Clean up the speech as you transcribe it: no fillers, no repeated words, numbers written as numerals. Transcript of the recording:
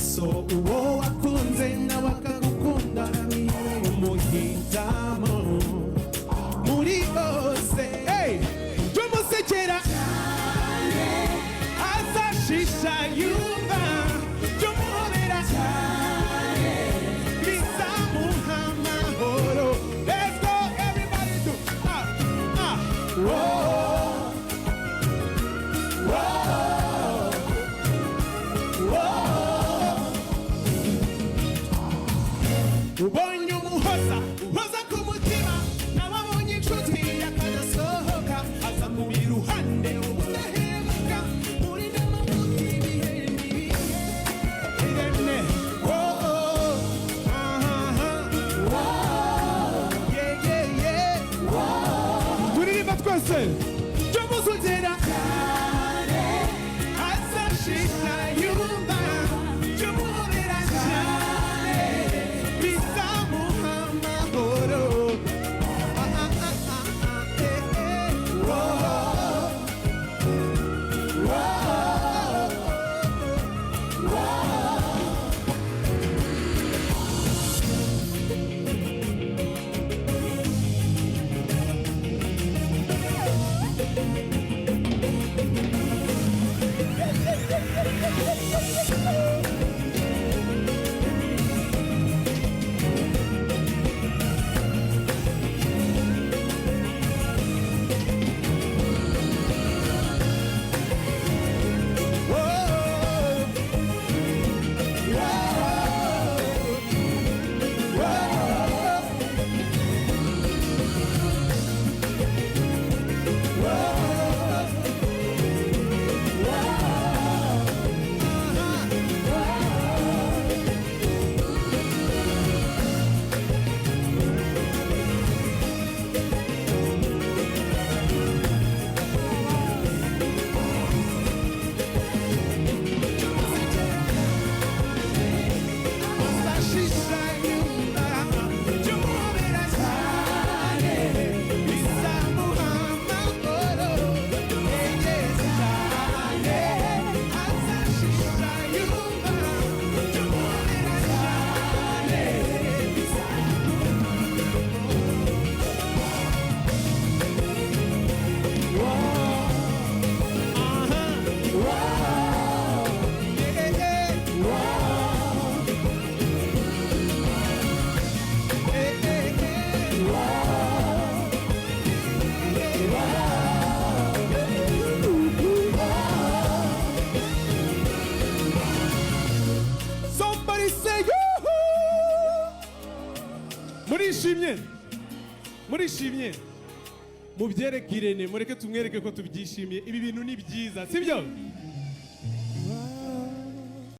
amaso uwo wakunze nawe akagukunda umuhitamo muri bose tumusekera azashisha yumva tumubera bizamuha amahoro. Let's go everybody do whoa. Ubonye umuhoza uhoza ku mutima n'ababonye inshuti yakadasohoka aza mu biruhande ubudahemuka muri n'amavuta ibihe n'ibihe irene turirimba twese tumuzugera azashisha yumva tumubera cyane bizamuha amahoro. Murishimye mubyereke Irene mureke tumwereke ko tubyishimiye. Ibi bintu ni byiza sibyo?